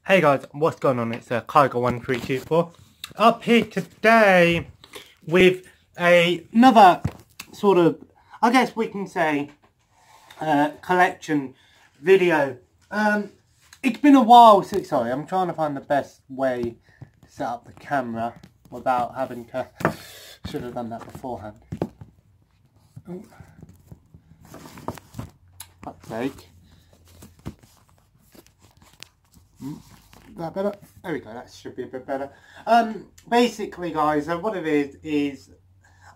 Hey guys, what's going on? It's Kygo1324 up here today with another sort of, I guess we can say, collection video. It's been a while since, sorry, I'm trying to find the best way to set up the camera without having to, should have done that beforehand. Oh. Fuck's sake. That better? There we go, that should be a bit better. Basically guys, what it is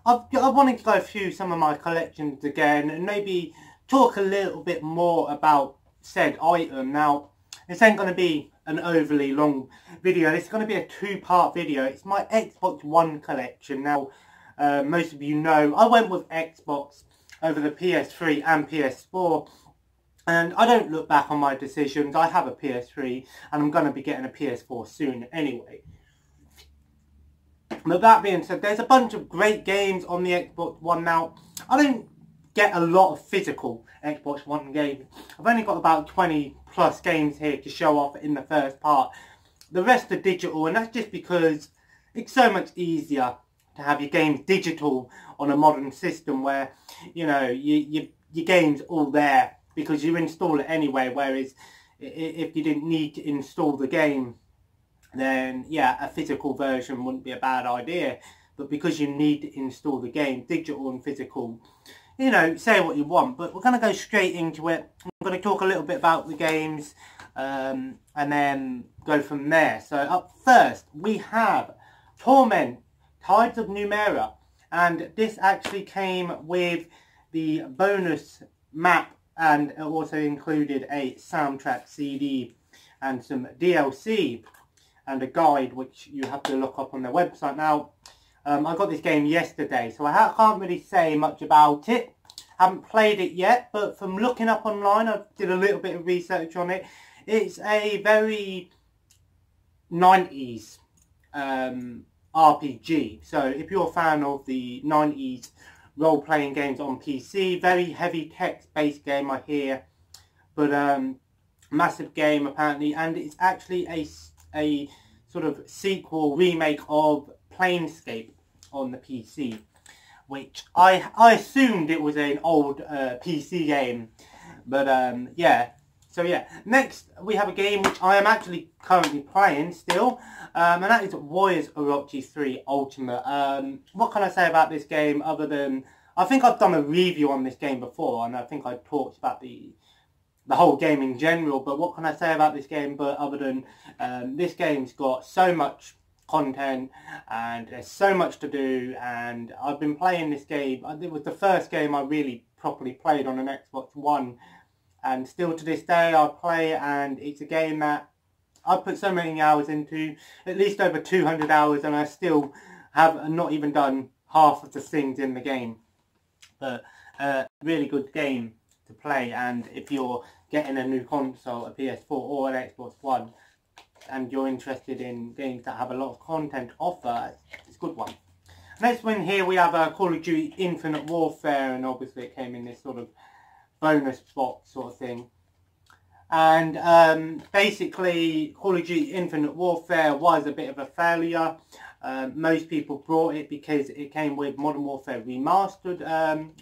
I wanted to go through some of my collections again and maybe talk a little bit more about said item. Now, this ain't going to be an overly long video, it's going to be a two-part video. It's my Xbox One collection. Now, most of you know, I went with Xbox over the PS3 and PS4. And I don't look back on my decisions. I have a PS3 and I'm going to be getting a PS4 soon anyway. But that being said, there's a bunch of great games on the Xbox One now. I don't get a lot of physical Xbox One games. I've only got about 20 plus games here to show off in the first part. The rest are digital, and that's just because it's so much easier to have your games digital on a modern system where, you know, your game's all there, because you install it anyway, whereas if you didn't need to install the game, then yeah, a physical version wouldn't be a bad idea. But because you need to install the game, digital and physical, you know, say what you want, but we're going to go straight into it. I'm going to talk a little bit about the games and then go from there. So up first, we have Torment, Tides of Numeria, and this actually came with the bonus map, and it also included a soundtrack CD and some DLC and a guide which you have to look up on their website. Now, I got this game yesterday, so I can't really say much about it. Haven't played it yet, but from looking up online, I did a little bit of research on it. It's a very 90s RPG. So if you're a fan of the 90s role-playing games on PC, very heavy text-based game I hear, but massive game apparently, and it's actually a sort of sequel remake of Planescape on the PC, which I assumed it was an old PC game, but yeah. So yeah, next we have a game which I am actually currently playing still, and that is Warriors Orochi 3 Ultima. What can I say about this game other than, I think I've done a review on this game before, and I think I talked about the whole game in general, but what can I say about this game but other than this game's got so much content and there's so much to do, and I've been playing this game. It was the first game I really properly played on an Xbox One, and still to this day I play it, and it's a game that I've put so many hours into, at least over 200 hours, and I still have not even done half of the things in the game. But really good game to play, and if you're getting a new console, a PS4 or an Xbox One, and you're interested in games that have a lot of content to offer, it's a good one. Next one here we have Call of Duty Infinite Warfare, and obviously it came in this sort of bonus box sort of thing. And basically Call of Duty Infinite Warfare was a bit of a failure. Most people brought it because it came with Modern Warfare Remastered.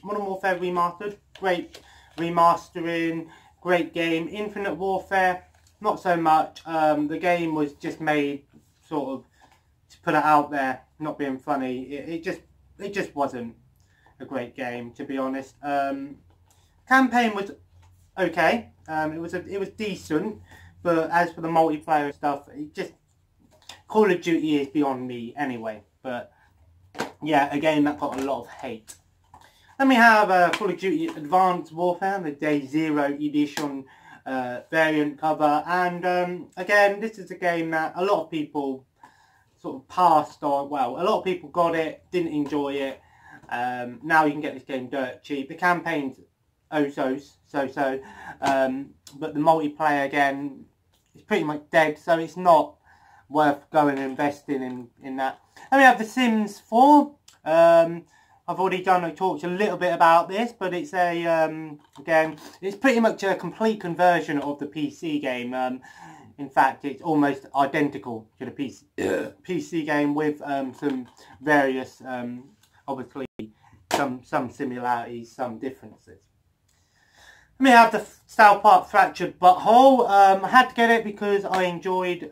Modern Warfare Remastered, great remastering, great game. Infinite Warfare, not so much. The game was just made sort of to put it out there, not being funny. It just wasn't a great game, to be honest. Campaign was okay. It was decent, but as for the multiplayer stuff, it just, Call of Duty is beyond me anyway. But yeah, a game that got a lot of hate. Then we have Call of Duty Advanced Warfare, the Day Zero Edition variant cover, and again, this is a game that a lot of people sort of passed on. Well, a lot of people got it, didn't enjoy it. Now you can get this game dirt cheap. The campaign's so-so, but the multiplayer again is pretty much dead, so it's not worth going and investing in that. Then we have The Sims 4. I've already talked a little bit about this, but it's again, it's pretty much a complete conversion of the PC game. In fact, it's almost identical to the PC game with some various, obviously, some similarities, some differences. Let me have the South Park Fractured Butthole. I had to get it because I enjoyed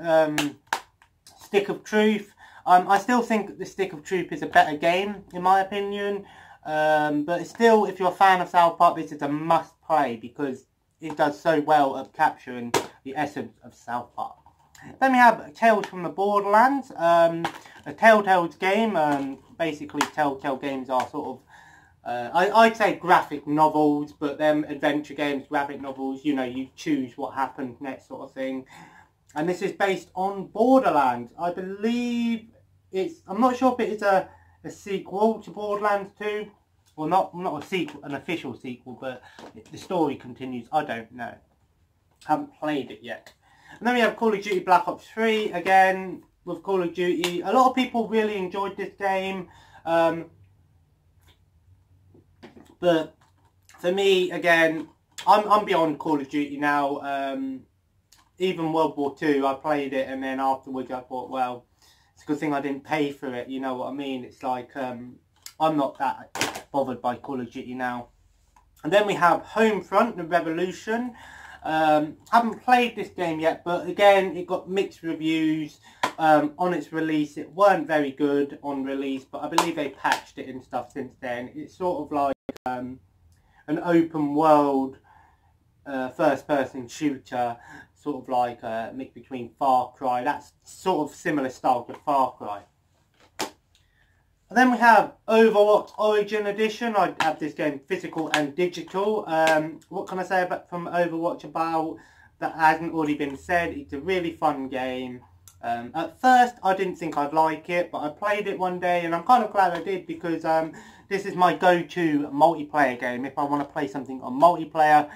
Stick of Truth. I still think the Stick of Truth is a better game, in my opinion. But still, if you're a fan of South Park, this is a must-play because it does so well at capturing the essence of South Park. Then we have Tales from the Borderlands, a Telltale's game. Basically, Telltale games are sort of, I'd say graphic novels, but them adventure games, graphic novels, you know, you choose what happens next sort of thing. And this is based on Borderlands. I believe it's, I'm not sure if it is a sequel to Borderlands 2. Well, not a sequel, an official sequel, but the story continues. I don't know. Haven't played it yet. And then we have Call of Duty Black Ops 3, again, with Call of Duty. A lot of people really enjoyed this game. But for me, again, I'm beyond Call of Duty now. Even World War II, I played it, and then afterwards I thought, well, it's a good thing I didn't pay for it, you know what I mean? It's like, I'm not that bothered by Call of Duty now. And then we have Homefront Revolution. Haven't played this game yet, but again, it got mixed reviews on its release. It weren't very good on release, but I believe they patched it and stuff since then. It's sort of like an open world first-person shooter, sort of like a mix between Far Cry. That's sort of similar style to Far Cry. And then we have Overwatch Origin Edition. I have this game physical and digital. What can I say about from Overwatch about that hasn't already been said? It's a really fun game. At first I didn't think I'd like it, but I played it one day and I'm kind of glad I did because this is my go-to multiplayer game. If I want to play something on multiplayer,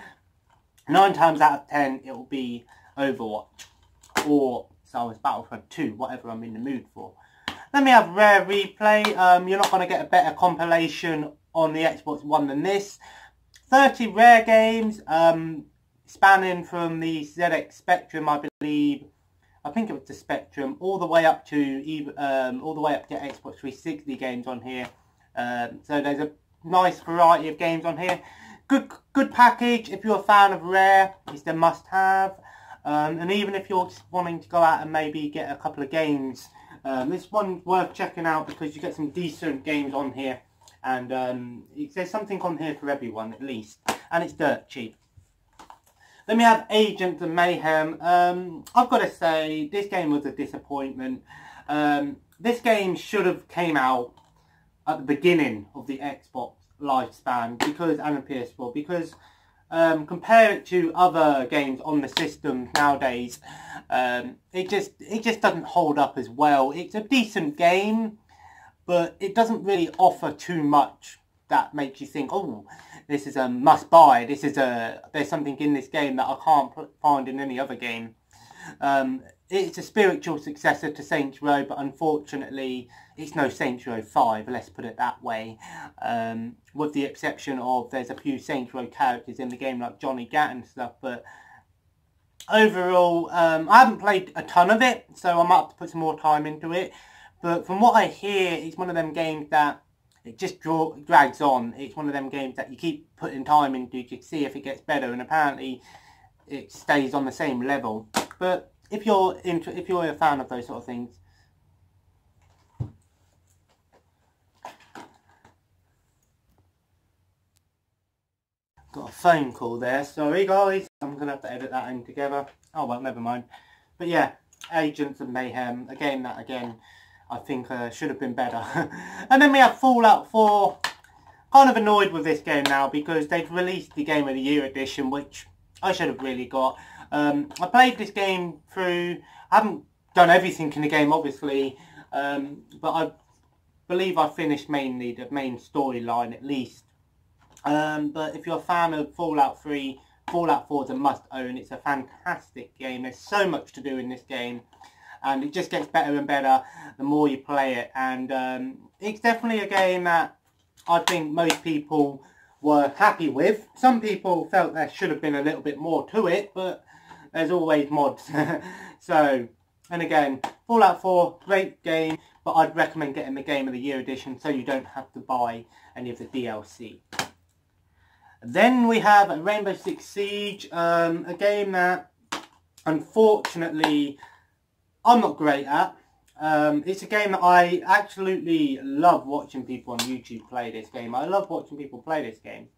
9 times out of 10 it will be Overwatch or Star Wars Battlefront 2, whatever I'm in the mood for. Then we have Rare Replay. You're not going to get a better compilation on the Xbox One than this. 30 Rare games, spanning from the ZX Spectrum, I believe. I think it was the Spectrum, all the way up to Xbox 360 games on here. So there's a nice variety of games on here. Good package. If you're a fan of Rare, it's a must-have. And even if you're just wanting to go out and maybe get a couple of games, this one's worth checking out because you get some decent games on here, and there's something on here for everyone at least, and it's dirt cheap. Then we have Agents of Mayhem. I've got to say, this game was a disappointment. This game should have came out at the beginning of the Xbox lifespan because, and the PS4, because compare it to other games on the system nowadays, it just doesn't hold up as well. It's a decent game, but it doesn't really offer too much that makes you think, oh, this is a must buy. There's something in this game that I can't find in any other game. It's a spiritual successor to Saints Row, but unfortunately it's no Saints Row 5, let's put it that way. With the exception of there's a few Saints Row characters in the game like Johnny Gat and stuff, but overall I haven't played a ton of it, so I might have to put some more time into it. But from what I hear, it's one of them games that it just drags on. It's one of them games that you keep putting time into to see if it gets better, and apparently it stays on the same level. But if you're a fan of those sort of things, got a phone call there. Sorry guys, I'm gonna have to edit that in together. Oh well, never mind. But yeah, Agents of Mayhem, again I think should have been better. And then we have Fallout 4. Kind of annoyed with this game now because they've released the Game of the Year edition, which I should have really got. I played this game through. I haven't done everything in the game, obviously, but I believe I finished mainly the main storyline at least. But if you're a fan of Fallout 3, Fallout 4 is a must-own. It's a fantastic game. There's so much to do in this game, and it just gets better and better the more you play it. And it's definitely a game that I think most people were happy with. Some people felt there should have been a little bit more to it, but there's always mods. So, and again, Fallout 4, great game, but I'd recommend getting the Game of the Year edition so you don't have to buy any of the DLC. Then we have Rainbow Six Siege, a game that unfortunately I'm not great at. It's a game that I absolutely love watching people on YouTube play this game. I love watching people play this game,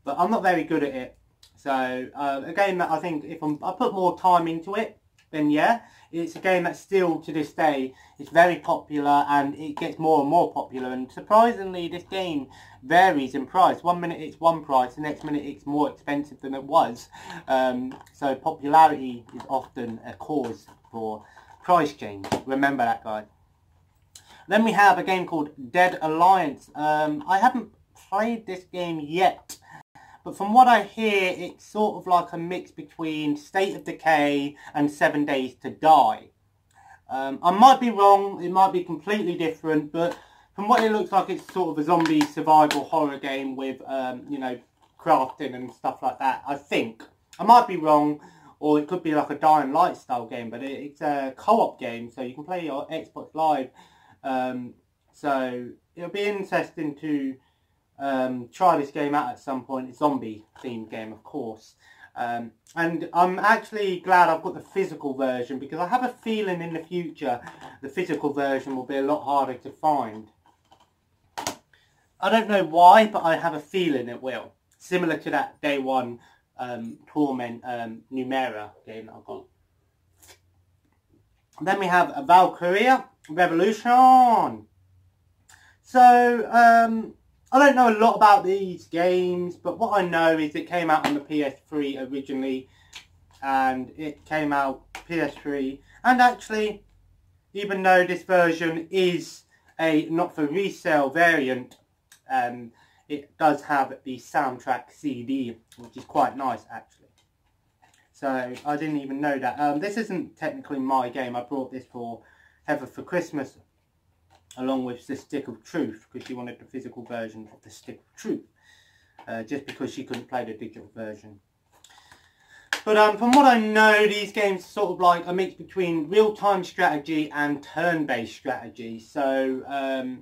but I'm not very good at it. So a game that I think if I put more time into it, then yeah, it's a game that still to this day is very popular, and it gets more and more popular. And surprisingly, this game varies in price. One minute it's one price, the next minute it's more expensive than it was. So popularity is often a cause for price change. Remember that, guys. Then we have a game called Dead Alliance. I haven't played this game yet, but from what I hear, it's sort of like a mix between State of Decay and 7 Days to Die. I might be wrong, it might be completely different, but from what it looks like, it's sort of a zombie survival horror game with, you know, crafting and stuff like that, I think. I might be wrong, or it could be like a Dying Light style game, but it's a co-op game, so you can play your Xbox Live. So it'll be interesting to try this game out at some point. It's a zombie themed game, of course, and I'm actually glad I've got the physical version, because I have a feeling in the future the physical version will be a lot harder to find. I don't know why, but I have a feeling it will, similar to that day one Torment Numeria game that I've got. Then we have Valkyria Revolution. So I don't know a lot about these games, but what I know is it came out on the PS3 originally, and it came out PS3, and actually, even though this version is a not for resale variant, it does have the soundtrack CD, which is quite nice actually. So I didn't even know that. This isn't technically my game. I brought this for Heather for Christmas, along with the Stick of Truth, because she wanted the physical version of the Stick of Truth, just because she couldn't play the digital version. But from what I know, these games are sort of like a mix between real-time strategy and turn-based strategy. So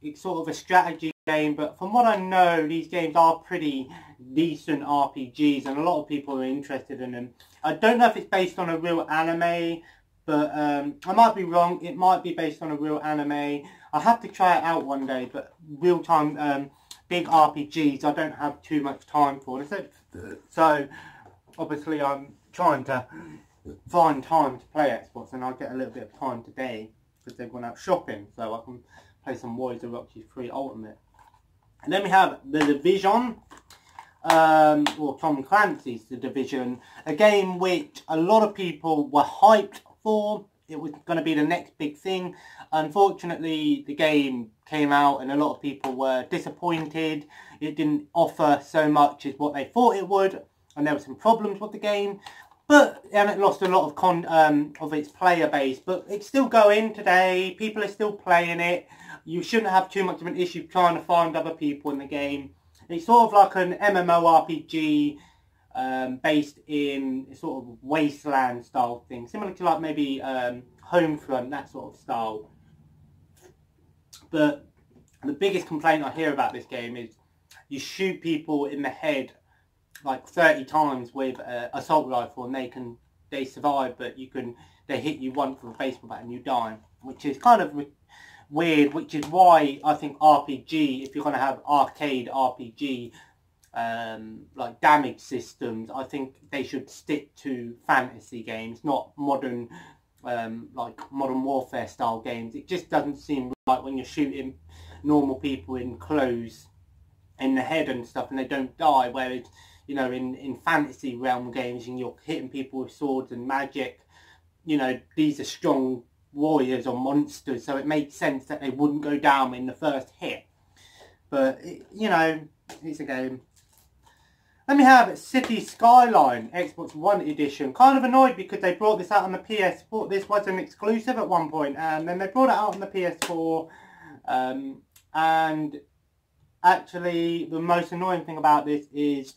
it's sort of a strategy game, but from what I know, these games are pretty decent RPGs, and a lot of people are interested in them. I don't know if it's based on a real anime, but I might be wrong. It might be based on a real anime. I'll have to try it out one day, but real-time big RPGs I don't have too much time for. So obviously I'm trying to find time to play Xbox, and I'll get a little bit of time today because they've gone out shopping, so I can play some Warriors of Roxy 3 Ultimate. And then we have The Division, or Tom Clancy's The Division, a game which a lot of people were hyped for. It was going to be the next big thing. Unfortunately, the game came out and a lot of people were disappointed. It didn't offer so much as what they thought it would, and there were some problems with the game. And it lost a lot of its player base, but it's still going today. People are still playing it. You shouldn't have too much of an issue trying to find other people in the game. It's sort of like an MMORPG based in sort of wasteland style thing, similar to like maybe Homefront, that sort of style. But the biggest complaint I hear about this game is you shoot people in the head like 30 times with an assault rifle, and they survive, but they hit you once with a baseball bat and you die, which is kind of weird, which is why I think RPG, if you're going to have arcade RPG like damage systems, I think they should stick to fantasy games, not modern like Modern Warfare style games. It just doesn't seem right when you're shooting normal people in clothes in the head and stuff and they don't die, whereas, you know, in fantasy realm games and you're hitting people with swords and magic, you know, these are strong warriors or monsters, so it makes sense that they wouldn't go down in the first hit. But, you know, it's a game. Then we have City Skyline, Xbox One edition. Kind of annoyed because they brought this out on the PS4. This was an exclusive at one point, and then they brought it out on the PS4. And actually, the most annoying thing about this is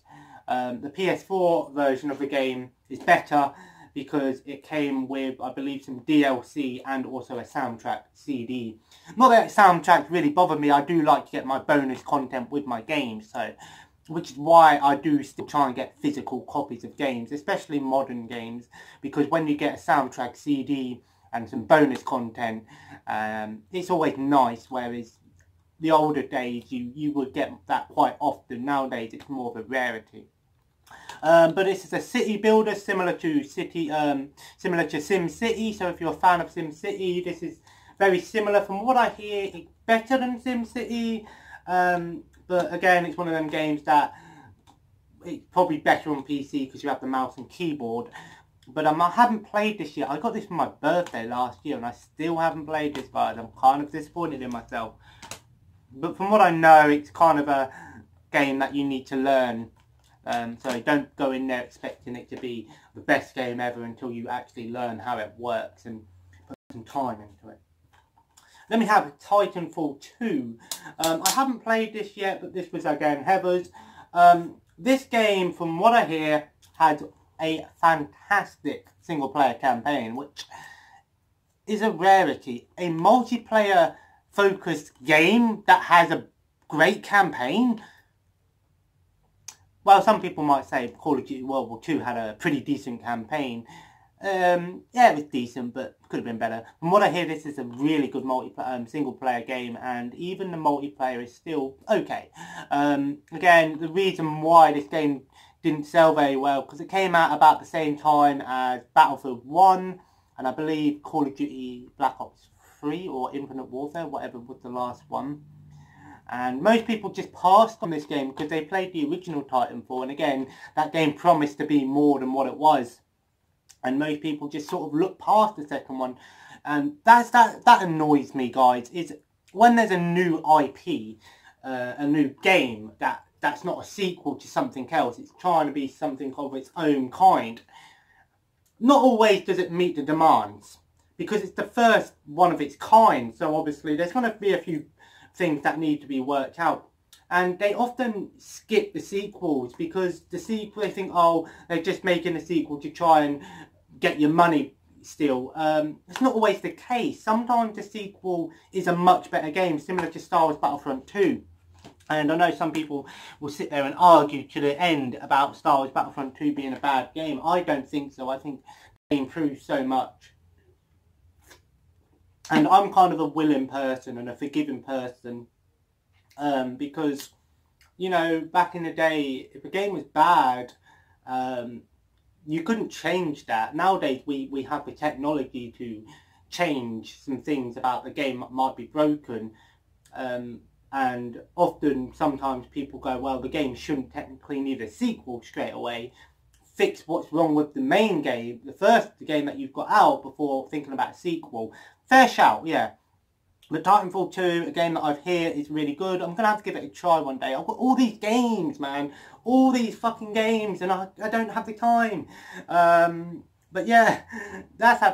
the PS4 version of the game is better because it came with, I believe, some DLC and also a soundtrack CD. Not that soundtracks really bother me. I do like to get my bonus content with my games, so which is why I do still try and get physical copies of games, especially modern games, because when you get a soundtrack CD and some bonus content, it's always nice, whereas the older days you would get that quite often. Nowadays it's more of a rarity. But this is a city builder similar to SimCity, so if you're a fan of SimCity, this is very similar. From what I hear, it's better than SimCity, but again, it's one of them games that it's probably better on PC because you have the mouse and keyboard. But I haven't played this yet. I got this for my birthday last year and I still haven't played this, guys. I'm kind of disappointed in myself. But from what I know, it's kind of a game that you need to learn. So don't go in there expecting it to be the best game ever until you actually learn how it works and put some time into it. Then we have Titanfall 2. I haven't played this yet, but this was again Heather's. This game, from what I hear, had a fantastic single player campaign, which is a rarity. A multiplayer focused game that has a great campaign. Well, some people might say Call of Duty World War II had a pretty decent campaign. Yeah, it was decent, but could have been better. From what I hear, this is a really good single player game, and even the multiplayer is still okay. Again, the reason why this game didn't sell very well, because it came out about the same time as Battlefield 1, and I believe Call of Duty Black Ops 3 or Infinite Warfare, whatever was the last one. And most people just passed on this game because they played the original Titanfall, and again, that game promised to be more than what it was. And most people just sort of look past the second one, and that annoys me, guys. Is when there's a new IP, a new game that's not a sequel to something else. It's trying to be something of its own kind. Not always does it meet the demands because it's the first one of its kind. So obviously there's going to be a few things that need to be worked out. And they often skip the sequels because the sequel, they think, oh, they're just making a sequel to try and get your money still. It's not always the case. Sometimes the sequel is a much better game, similar to Star Wars Battlefront 2. And I know some people will sit there and argue to the end about Star Wars Battlefront 2 being a bad game. I don't think so. I think they improved so much. And I'm kind of a willing person and a forgiving person. Because, you know, back in the day, if a game was bad, you couldn't change that. Nowadays, we have the technology to change some things about the game that might be broken. And often, sometimes people go, well, the game shouldn't technically need a sequel straight away. Fix what's wrong with the main game, the game that you've got out, before thinking about a sequel. Fair shout, yeah. But Titanfall 2, a game that I've heard is really good. I'm going to have to give it a try one day. I've got all these games, man. All these fucking games, and I don't have the time. But yeah, that's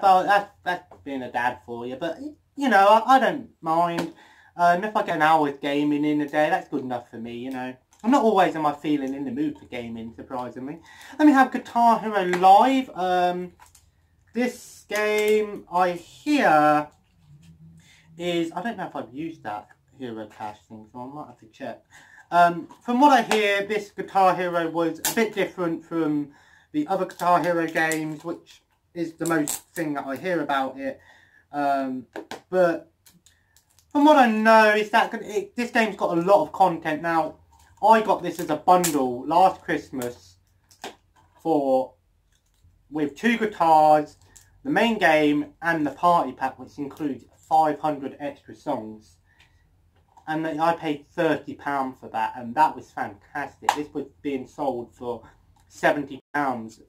being a dad for you. But, you know, I don't mind. If I get an hour's gaming in a day, that's good enough for me, you know. I'm not always, am I feeling in the mood for gaming, surprisingly. Then we have Guitar Hero Live. This game, I hear, is, I don't know if I've used that Hero Cash thing, so I might have to check. From what I hear, this Guitar Hero was a bit different from the other Guitar Hero games, which is the most thing that I hear about it. But from what I know, is that this game's got a lot of content. Now, I got this as a bundle last Christmas with 2 guitars, the main game, and the party pack, which includes 500 extra songs. And I paid £30 for that, and that was fantastic. This was being sold for £70, £80,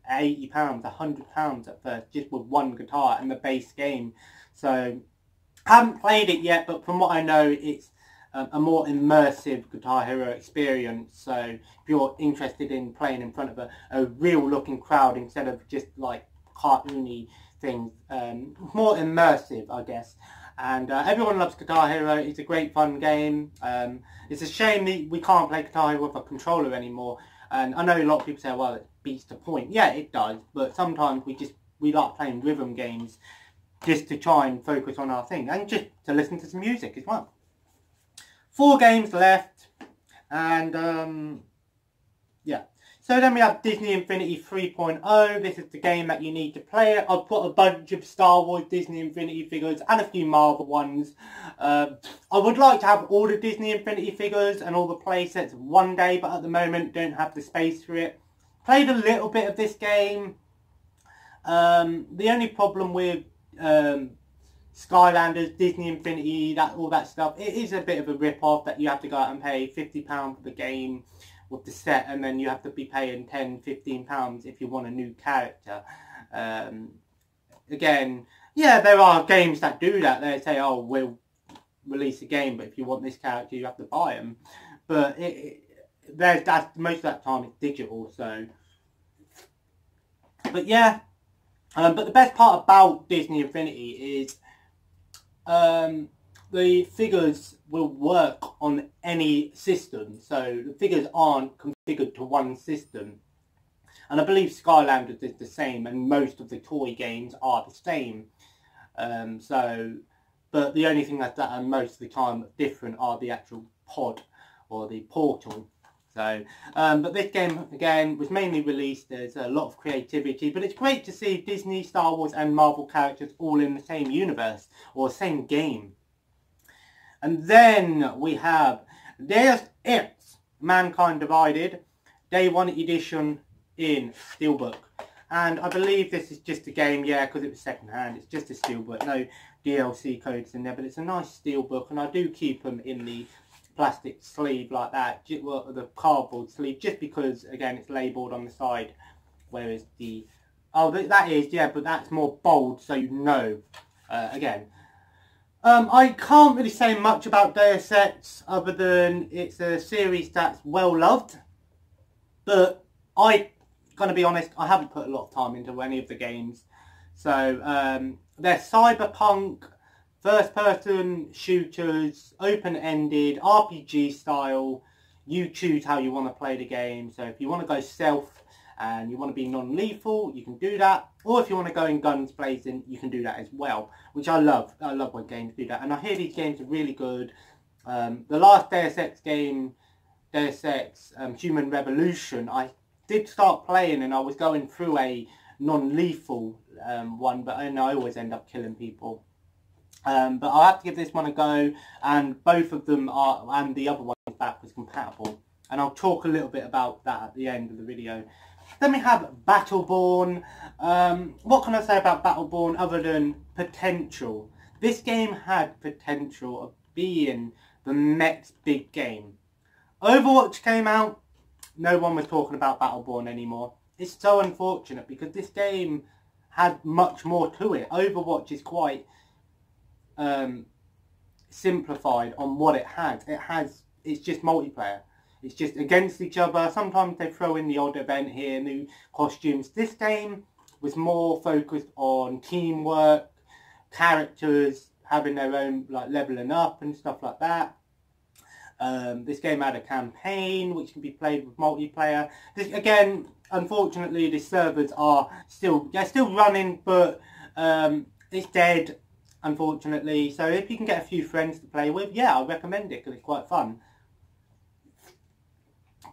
£100 at first, just with one guitar and the base game. So I haven't played it yet, but from what I know, it's a more immersive Guitar Hero experience. So if you're interested in playing in front of a real looking crowd instead of just like cartoony things, more immersive, I guess. And everyone loves Guitar Hero. It's a great fun game. It's a shame that we can't play Guitar Hero with a controller anymore. And I know a lot of people say, well, it beats the point. Yeah, it does, but sometimes we like playing rhythm games just to try and focus on our thing, and just to listen to some music as well. 4 games left, and yeah. So then we have Disney Infinity 3.0. This is the game that you need to play it. I've got a bunch of Star Wars Disney Infinity figures and a few Marvel ones. I would like to have all the Disney Infinity figures and all the play sets one day, but at the moment don't have the space for it. Played a little bit of this game. The only problem with Skylanders, Disney Infinity, all that stuff, it is a bit of a rip-off that you have to go out and pay £50 for the game with the set, and then you have to be paying £10-15 if you want a new character. Again, yeah, there are games that do that. They say, oh, we'll release a game, but if you want this character, you have to buy them. But most of that time it's digital, so. But yeah, but the best part about Disney Infinity is the figures will work on any system, so the figures aren't configured to one system. And I believe Skylanders is the same, and most of the toy games are the same. But the only thing that's most of the time different are the actual pod or the portal. So, but this game again was mainly released. There's a lot of creativity, but it's great to see Disney, Star Wars, and Marvel characters all in the same universe or same game. And then we have Deus Ex: Mankind Divided, Day 1 edition in Steelbook. And I believe this is just a game, yeah, because it was second hand. It's just a Steelbook, no DLC codes in there, but it's a nice Steelbook, and I do keep them in the plastic sleeve like that, well, the cardboard sleeve, just because, again, it's labelled on the side, whereas the, oh, that is, yeah, but that's more bold, so you know, again. I can't really say much about Deus Ex other than it's a series that's well loved, but I'm going to be honest, I haven't put a lot of time into any of the games. So they're cyberpunk, first person shooters, open-ended, RPG style. You choose how you want to play the game. So if you want to go stealth and you want to be non-lethal, you can do that. Or if you want to go in guns blazing, you can do that as well, which I love. I love when games do that. And I hear these games are really good. The last Deus Ex game, Deus Ex Human Revolution, I did start playing and I was going through a non-lethal one, but I always end up killing people. But I'll have to give this one a go, and both of them are, and the other one is backwards compatible. And I'll talk a little bit about that at the end of the video. Then we have Battleborn. What can I say about Battleborn other than potential? This game had potential of being the next big game. Overwatch came out, no one was talking about Battleborn anymore. It's so unfortunate because this game had much more to it. Overwatch is quite simplified on what it has. It's just multiplayer. It's just against each other. Sometimes they throw in the odd event here, new costumes. This game was more focused on teamwork, characters having their own, like, leveling up and stuff like that. This game had a campaign which can be played with multiplayer. This, again, unfortunately, the servers are still running, but it's dead, unfortunately. So if you can get a few friends to play with, yeah, I recommend it because it's quite fun.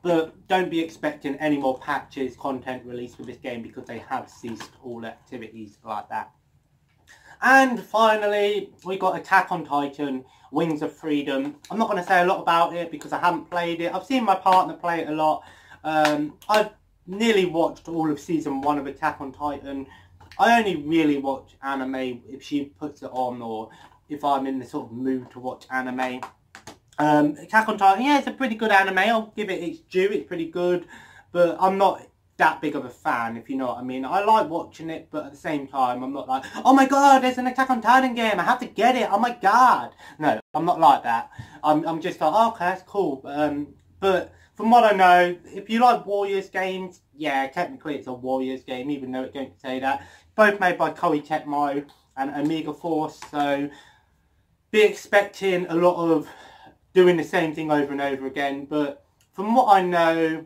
But don't be expecting any more patches, content released for this game, because they have ceased all activities like that. And finally, we got Attack on Titan, Wings of Freedom. I'm not going to say a lot about it because I haven't played it. I've seen my partner play it a lot. I've nearly watched all of Season 1 of Attack on Titan. I only really watch anime if she puts it on, or if I'm in the sort of mood to watch anime. Attack on Titan, yeah, it's a pretty good anime. I'll give it its due. It's pretty good, but I'm not that big of a fan, if you know what I mean. I like watching it, but at the same time, I'm not like, oh my god, there's an Attack on Titan game, I have to get it, oh my god. No, I'm not like that. I'm just like, oh, okay, that's cool. But from what I know, if you like Warriors games, yeah, technically it's a Warriors game, even though it don't say that. Both made by Koei Tecmo and Amiga Force, so be expecting a lot of doing the same thing over and over again. But from what I know,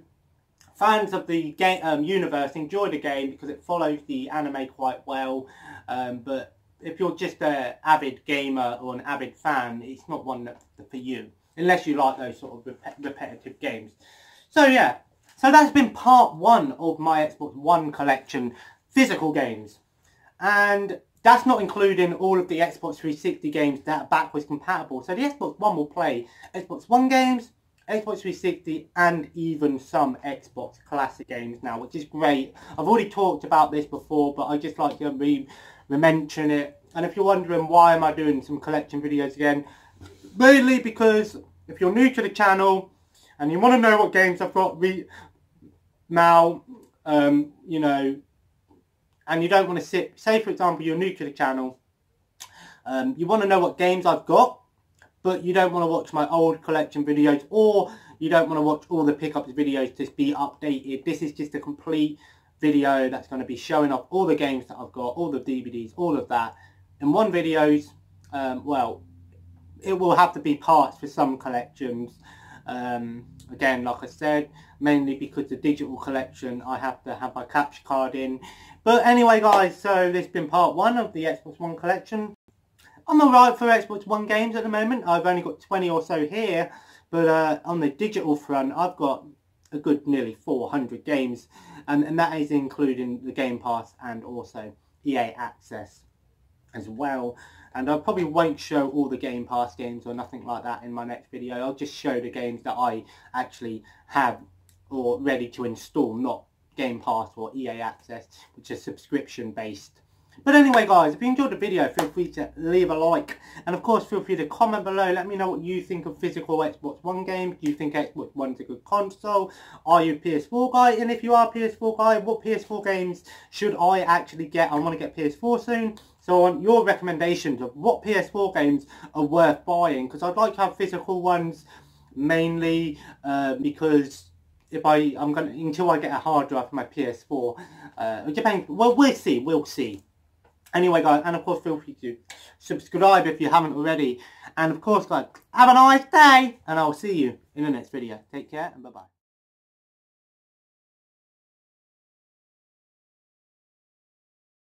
fans of the game universe enjoy the game because it follows the anime quite well. But if you're just an avid gamer or an avid fan, it's not one for you, unless you like those sort of repetitive games. So yeah, so that's been part 1 of my Xbox One collection, physical games. And that's not including all of the Xbox 360 games that are backwards compatible. So the Xbox One will play Xbox One games, Xbox 360, and even some Xbox Classic games now, which is great. I've already talked about this before, but I just like to re-mention it. And if you're wondering why am I doing some collection videos again, mainly because if you're new to the channel and you want to know what games I've got now, you know, and you don't want to say for example you're new to the channel, you want to know what games I've got, but you don't want to watch my old collection videos, or you don't want to watch all the pickups videos to be updated. This is just a complete video that's going to be showing off all the games that I've got, all the DVDs, all of that in one videos. Well, it will have to be parts for some collections. Again, like I said, mainly because the digital collection I have to have my capture card in. But anyway guys, so this has been part 1 of the Xbox One collection. I'm alright for Xbox One games at the moment. I've only got 20 or so here, but on the digital front I've got a good nearly 400 games, and that is including the Game Pass and also EA Access as well. And I probably won't show all the Game Pass games or nothing like that in my next video. I'll just show the games that I actually have or ready to install, not Game Pass or EA Access, which is subscription based. But anyway guys, if you enjoyed the video, feel free to leave a like, and of course feel free to comment below. Let me know what you think of physical Xbox One games. Do you think Xbox One's a good console? Are you a PS4 guy? And if you are a PS4 guy, what PS4 games should I actually get? I want to get PS4 soon, so I want your recommendations of what PS4 games are worth buying, because I'd like to have physical ones mainly because if I'm gonna, until I get a hard drive for my PS4, well, we'll see. Anyway guys, and of course feel free to subscribe if you haven't already. And of course guys, have a nice day, and I'll see you in the next video. Take care and bye bye.